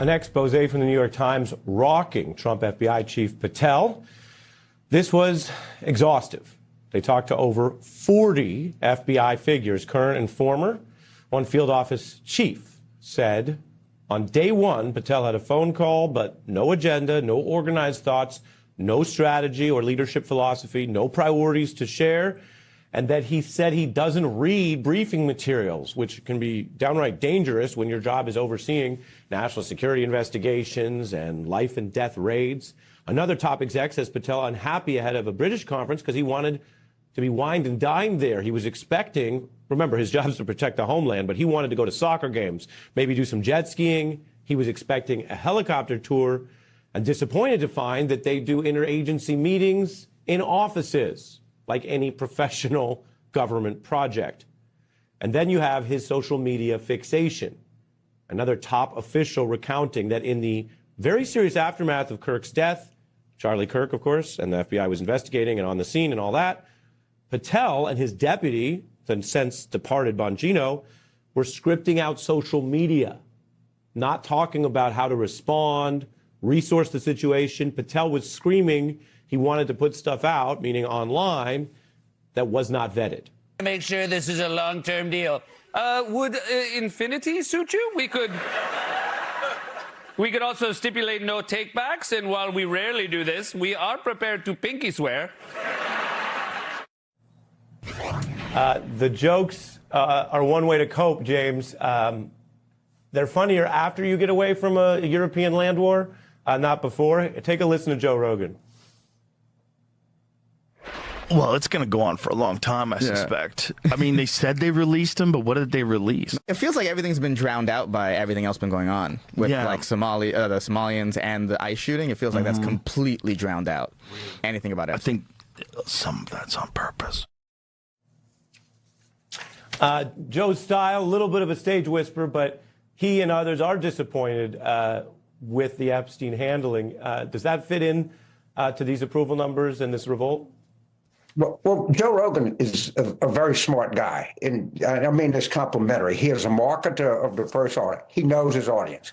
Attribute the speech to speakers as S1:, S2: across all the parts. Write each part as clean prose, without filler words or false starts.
S1: an expose from the New York Times rocking Trump FBI Chief Patel. This was exhaustive. They talked to over 40 FBI figures, current and former. One field office chief said on day one, Patel had a phone call, but no agenda, no organized thoughts, no strategy or leadership philosophy, no priorities to share, and that he said he doesn't read briefing materials, which can be downright dangerous when your job is overseeing national security investigations and life and death raids. Another top exec says Patel unhappy ahead of a British conference because he wanted to be wined and dined there. He was expecting, remember, his job is to protect the homeland, but he wanted to go to soccer games, maybe do some jet skiing. He was expecting a helicopter tour, and disappointed to find that they do interagency meetings in offices, like any professional government project. And then you have his social media fixation. Another top official recounting that in the very serious aftermath of Kirk's death, Charlie Kirk, of course, and the FBI was investigating and on the scene and all that, Patel and his deputy, the since departed Bongino, were scripting out social media, not talking about how to respond, resource the situation. Patel was screaming he wanted to put stuff out, meaning online, that was not vetted.
S2: Make sure this is a long-term deal. Would infinity suit you? We could also stipulate no takebacks, and while we rarely do this, we are prepared to pinky swear.
S1: The jokes are one way to cope, James. They're funnier after you get away from a European land war, not before. Take a listen to Joe Rogan.
S3: Well, it's going to go on for a long time, I suspect. I mean, they said they released him, but what did they release?
S4: It feels like everything's been drowned out by everything else been going on with like the Somalians and the ICE shooting. It feels like that's completely drowned out anything about it.
S3: I think some of that's on purpose.
S1: Joe's style, a little bit of a stage whisper, but he and others are disappointed with the Epstein handling. Does that fit in to these approval numbers and this revolt?
S5: Well, Joe Rogan is a very smart guy, and I mean this complimentary. He is a marketer of the first order. He knows his audience.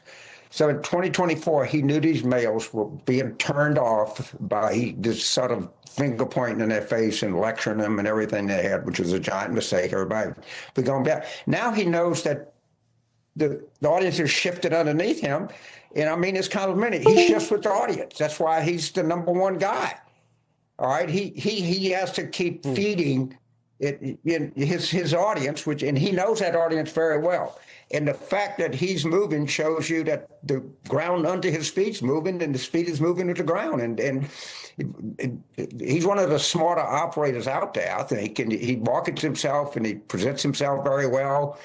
S5: So in 2024, he knew these males were being turned off by this sort of finger pointing in their face and lecturing them and everything they had, which was a giant mistake. Everybody be going back. Now he knows that the audience has shifted underneath him, and I mean it's complimentary. He shifts with the audience. That's why he's the #1 guy. All right, he has to keep feeding it in his audience, and he knows that audience very well. And the fact that he's moving shows you that the ground under his feet's moving, and his feet is moving with the ground. And he's one of the smarter operators out there. I think, and he markets himself and he presents himself very well.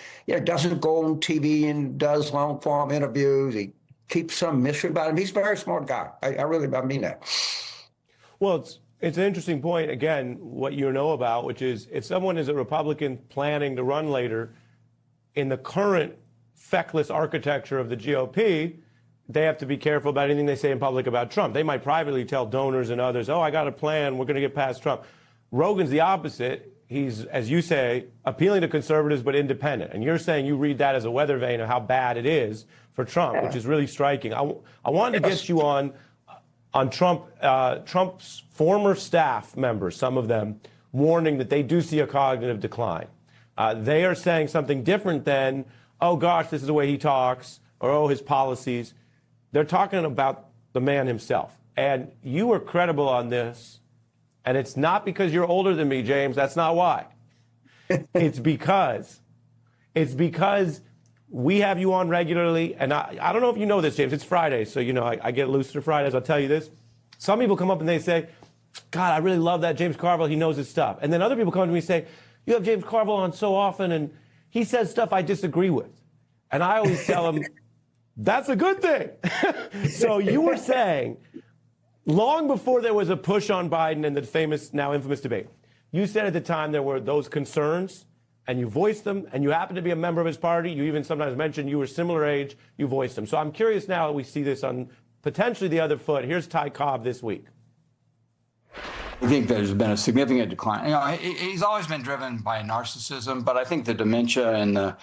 S5: Doesn't go on TV and does long form interviews. He keeps some mystery about him. He's a very smart guy. I mean that.
S1: Well, it's an interesting point, again, what you know about, which is if someone is a Republican planning to run later, in the current feckless architecture of the GOP, they have to be careful about anything they say in public about Trump. They might privately tell donors and others, oh, I got a plan, we're going to get past Trump. Rogan's the opposite. He's, as you say, appealing to conservatives but independent. And you're saying you read that as a weather vane of how bad it is for Trump, which is really striking. I wanted to get you on Trump's former staff members, some of them, warning that they do see a cognitive decline. They are saying something different than, oh, gosh, this is the way he talks, or, oh, his policies. They're talking about the man himself. And you are credible on this, and it's not because you're older than me, James. That's not why. It's because we have you on regularly, and I don't know if you know this, James. It's Friday, so, I get looser Fridays. I'll tell you this. Some people come up and they say, God, I really love that James Carville. He knows his stuff. And then other people come to me and say, you have James Carville on so often, and he says stuff I disagree with. And I always tell him, that's a good thing. So you were saying, long before there was a push on Biden in the famous, now infamous debate, you said at the time there were those concerns, and you voiced them, and you happen to be a member of his party. You even sometimes mentioned you were similar age. You voiced them. So I'm curious now that we see this on potentially the other foot. Here's Ty Cobb this week.
S6: I think there's been a significant decline. He's always been driven by narcissism, but I think the dementia and the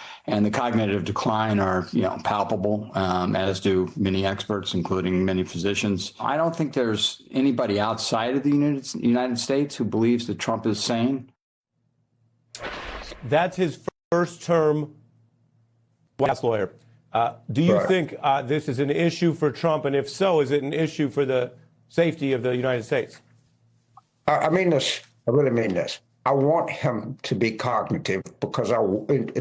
S6: cognitive decline are, palpable, as do many experts, including many physicians. I don't think there's anybody outside of the United States who believes that Trump is sane.
S1: That's his first term White House lawyer. Do you think this is an issue for Trump? And if so, is it an issue for the safety of the United States?
S5: I mean this. I really mean this. I want him to be cognitive because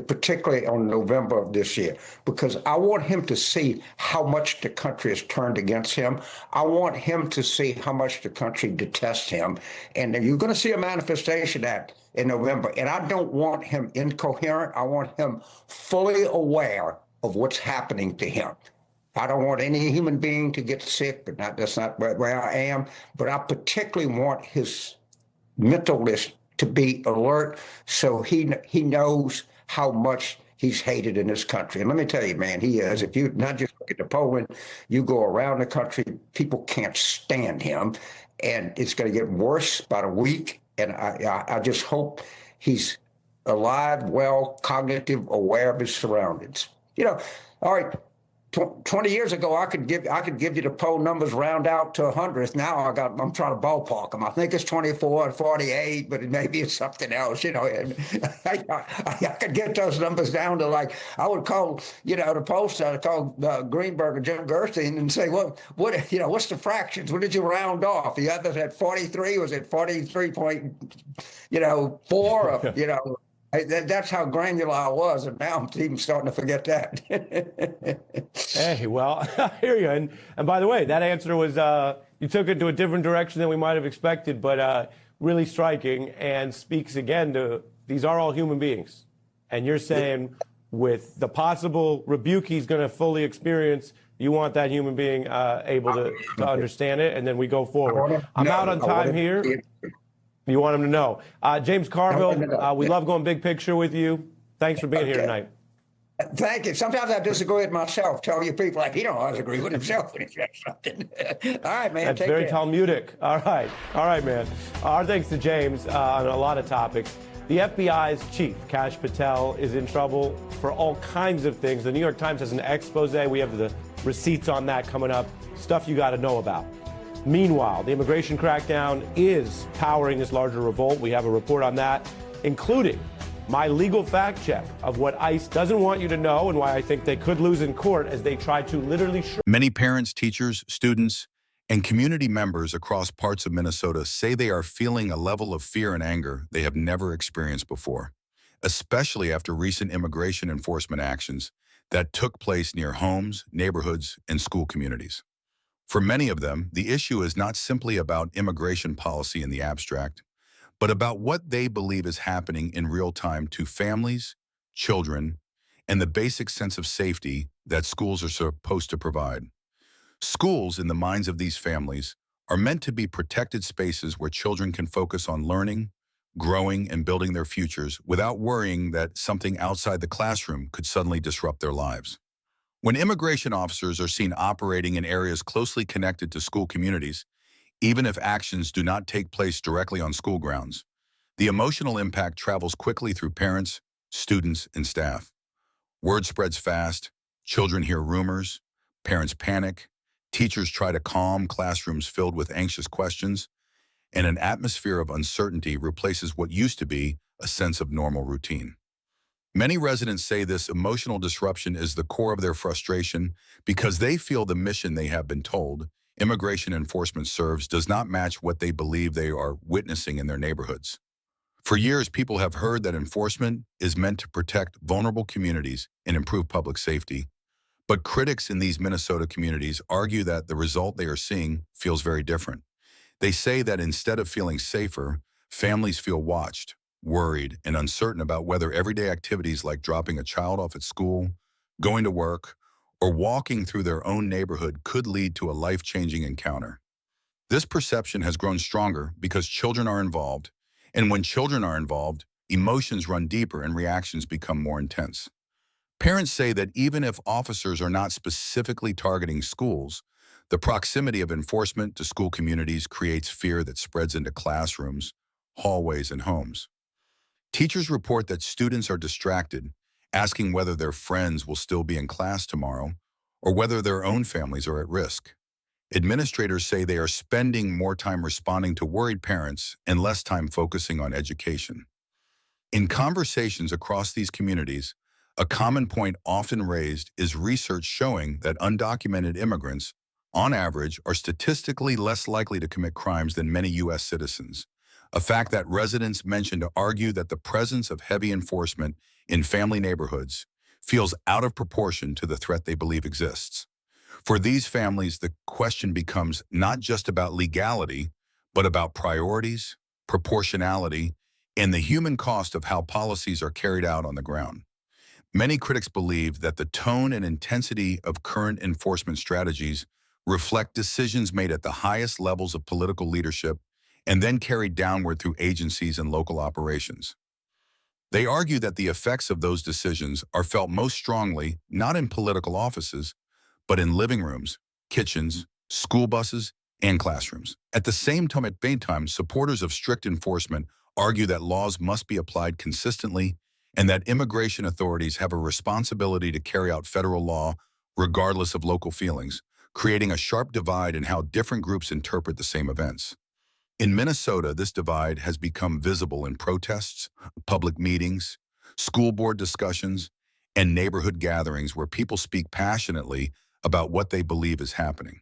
S5: particularly on November of this year, because I want him to see how much the country has turned against him. I want him to see how much the country detests him. And you're going to see a manifestation of that in November. And I don't want him incoherent. I want him fully aware of what's happening to him. I don't want any human being to get sick, but that's not where I am. But I particularly want his mentalist to be alert so he knows how much he's hated in this country. And let me tell you, man, he is. If you not just look at the polling, you go around the country, people can't stand him. And it's going to get worse by the week. And I just hope he's alive, well, cognitive, aware of his surroundings. All right. 20 years ago, I could give you the poll numbers round out to 100th. Now I'm trying to ballpark them. I think it's 24 and 48, but maybe it's something else. And I could get those numbers down to I would call the pollster. I'd call Greenberg or Jim Gerstein and say, what's the fractions? What did you round off? The others at 43. Was it 43.4? That's how granular I was, and now I'm even starting to forget that.
S1: Hey, well, I hear you. And by the way, that answer was, you took it to a different direction than we might have expected, but really striking and speaks again to these are all human beings. And you're saying with the possible rebuke he's going to fully experience, you want that human being able to understand it, and then we go forward. I'm out on time here. You want him to know. James Carville, we love going big picture with you. Thanks for being here tonight.
S5: Thank you. Sometimes I disagree with myself. Tell you people he don't always agree with himself when he says something. All right, man.
S1: That's very Talmudic. All right, man. Our thanks to James on a lot of topics. The FBI's chief, Kash Patel, is in trouble for all kinds of things. The New York Times has an expose. We have the receipts on that coming up. Stuff you got to know about. Meanwhile, the immigration crackdown is powering this larger revolt. We have a report on that, including my legal fact check of what ICE doesn't want you to know and why I think they could lose in court as they try to literally...
S7: Many parents, teachers, students, and community members across parts of Minnesota say they are feeling a level of fear and anger they have never experienced before, especially after recent immigration enforcement actions that took place near homes, neighborhoods, and school communities. For many of them, the issue is not simply about immigration policy in the abstract, but about what they believe is happening in real time to families, children, and the basic sense of safety that schools are supposed to provide. Schools, in the minds of these families, are meant to be protected spaces where children can focus on learning, growing, and building their futures without worrying that something outside the classroom could suddenly disrupt their lives. When immigration officers are seen operating in areas closely connected to school communities, even if actions do not take place directly on school grounds, the emotional impact travels quickly through parents, students, and staff. Word spreads fast, children hear rumors, parents panic, teachers try to calm classrooms filled with anxious questions, and an atmosphere of uncertainty replaces what used to be a sense of normal routine. Many residents say this emotional disruption is the core of their frustration because they feel the mission they have been told immigration enforcement serves does not match what they believe they are witnessing in their neighborhoods. For years, people have heard that enforcement is meant to protect vulnerable communities and improve public safety. But critics in these Minnesota communities argue that the result they are seeing feels very different. They say that instead of feeling safer, families feel watched, worried, and uncertain about whether everyday activities like dropping a child off at school, going to work, or walking through their own neighborhood could lead to a life-changing encounter. This perception has grown stronger because children are involved, and when children are involved, emotions run deeper and reactions become more intense. Parents say that even if officers are not specifically targeting schools, The proximity of enforcement to school communities creates fear that spreads into classrooms, hallways, and homes. Teachers report that students are distracted, asking whether their friends will still be in class tomorrow or whether their own families are at risk. Administrators say they are spending more time responding to worried parents and less time focusing on education. In conversations across these communities, a common point often raised is research showing that undocumented immigrants, on average, are statistically less likely to commit crimes than many U.S. citizens, a fact that residents mention to argue that the presence of heavy enforcement in family neighborhoods feels out of proportion to the threat they believe exists. For these families, the question becomes not just about legality, but about priorities, proportionality, and the human cost of how policies are carried out on the ground. Many critics believe that the tone and intensity of current enforcement strategies reflect decisions made at the highest levels of political leadership and then carried downward through agencies and local operations. They argue that the effects of those decisions are felt most strongly not in political offices, but in living rooms, kitchens, school buses, and classrooms. At the same time, supporters of strict enforcement argue that laws must be applied consistently and that immigration authorities have a responsibility to carry out federal law regardless of local feelings, creating a sharp divide in how different groups interpret the same events. In Minnesota, this divide has become visible in protests, public meetings, school board discussions, and neighborhood gatherings where people speak passionately about what they believe is happening.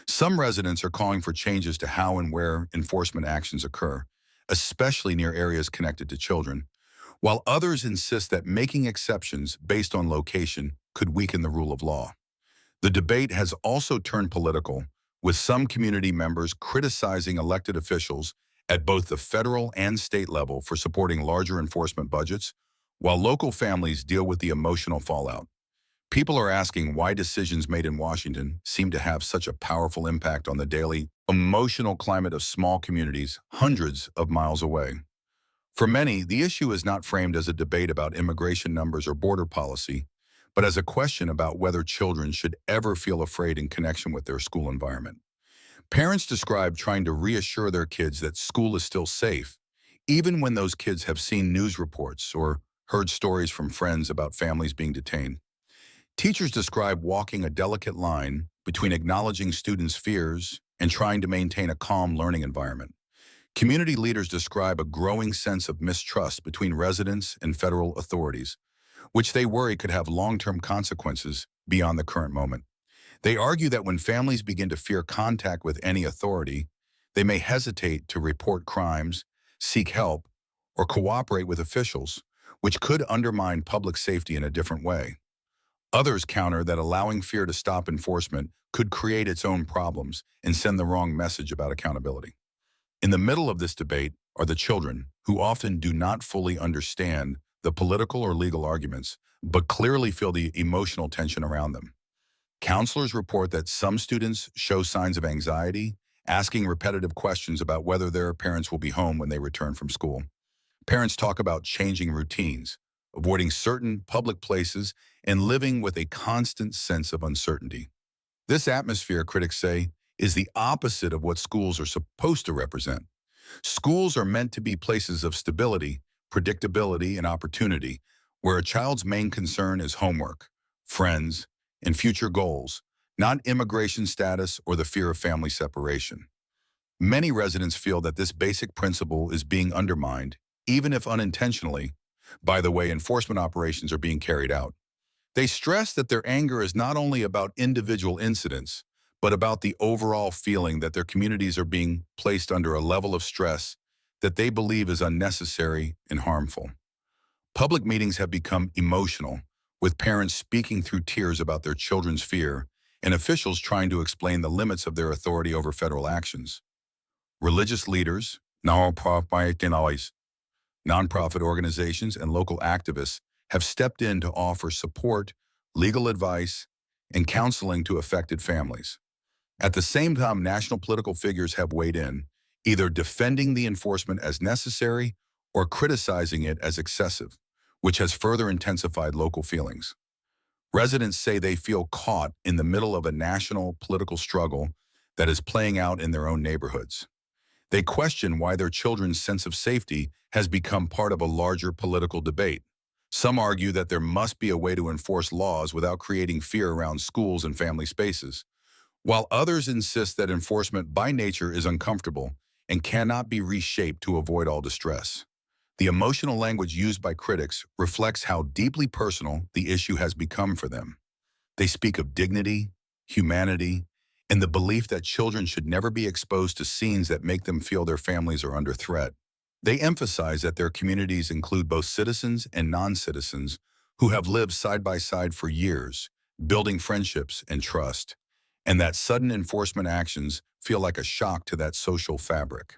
S7: Some residents are calling for changes to how and where enforcement actions occur, especially near areas connected to children, while others insist that making exceptions based on location could weaken the rule of law. The debate has also turned political, with some community members criticizing elected officials at both the federal and state level for supporting larger enforcement budgets, while local families deal with the emotional fallout. People are asking why decisions made in Washington seem to have such a powerful impact on the daily emotional climate of small communities hundreds of miles away. For many, the issue is not framed as a debate about immigration numbers or border policy, but as a question about whether children should ever feel afraid in connection with their school environment. Parents describe trying to reassure their kids that school is still safe, even when those kids have seen news reports or heard stories from friends about families being detained. Teachers describe walking a delicate line between acknowledging students' fears and trying to maintain a calm learning environment. Community leaders describe a growing sense of mistrust between residents and federal authorities, which they worry could have long-term consequences beyond the current moment. They argue that when families begin to fear contact with any authority, they may hesitate to report crimes, seek help, or cooperate with officials, which could undermine public safety in a different way. Others counter that allowing fear to stop enforcement could create its own problems and send the wrong message about accountability. In the middle of this debate are the children, who often do not fully understand the political or legal arguments, but clearly feel the emotional tension around them. Counselors report that some students show signs of anxiety, asking repetitive questions about whether their parents will be home when they return from school. Parents talk about changing routines, avoiding certain public places, and living with a constant sense of uncertainty. This atmosphere, critics say, is the opposite of what schools are supposed to represent. Schools are meant to be places of stability, predictability, and opportunity, where a child's main concern is homework, friends, and future goals, not immigration status or the fear of family separation. Many residents feel that this basic principle is being undermined, even if unintentionally, by the way enforcement operations are being carried out. They stress that their anger is not only about individual incidents, but about the overall feeling that their communities are being placed under a level of stress that they believe is unnecessary and harmful. Public meetings have become emotional, with parents speaking through tears about their children's fear and officials trying to explain the limits of their authority over federal actions. Religious leaders, nonprofit organizations, and local activists have stepped in to offer support, legal advice, and counseling to affected families. At the same time, national political figures have weighed in, either defending the enforcement as necessary or criticizing it as excessive, which has further intensified local feelings. Residents say they feel caught in the middle of a national political struggle that is playing out in their own neighborhoods. They question why their children's sense of safety has become part of a larger political debate. Some argue that there must be a way to enforce laws without creating fear around schools and family spaces, while others insist that enforcement by nature is uncomfortable and cannot be reshaped to avoid all distress. The emotional language used by critics reflects how deeply personal the issue has become for them. They speak of dignity, humanity, and the belief that children should never be exposed to scenes that make them feel their families are under threat. They emphasize that their communities include both citizens and non-citizens who have lived side by side for years, building friendships and trust, and that sudden enforcement actions feel like a shock to that social fabric.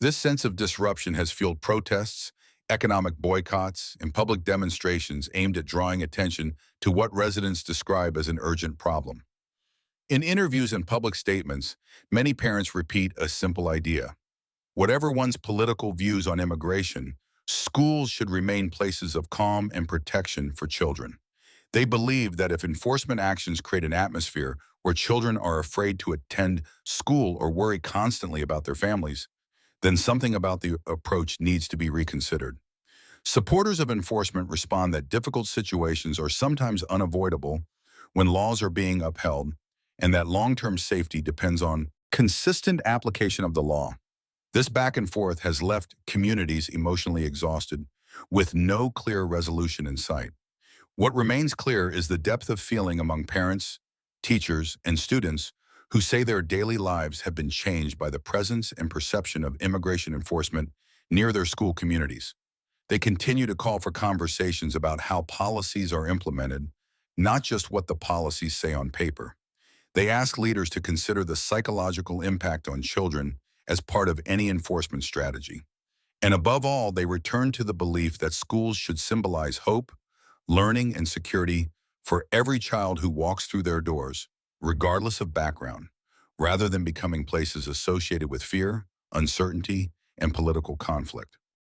S7: This sense of disruption has fueled protests, economic boycotts, and public demonstrations aimed at drawing attention to what residents describe as an urgent problem. In interviews and public statements, many parents repeat a simple idea. Whatever one's political views on immigration, schools should remain places of calm and protection for children. They believe that if enforcement actions create an atmosphere where children are afraid to attend school or worry constantly about their families, then something about the approach needs to be reconsidered. Supporters of enforcement respond that difficult situations are sometimes unavoidable when laws are being upheld, and that long-term safety depends on consistent application of the law. This back and forth has left communities emotionally exhausted, with no clear resolution in sight. What remains clear is the depth of feeling among parents, teachers, and students who say their daily lives have been changed by the presence and perception of immigration enforcement near their school communities. They continue to call for conversations about how policies are implemented, not just what the policies say on paper. They ask leaders to consider the psychological impact on children as part of any enforcement strategy. And above all, they return to the belief that schools should symbolize hope, learning, and security for every child who walks through their doors, regardless of background, rather than becoming places associated with fear, uncertainty, and political conflict.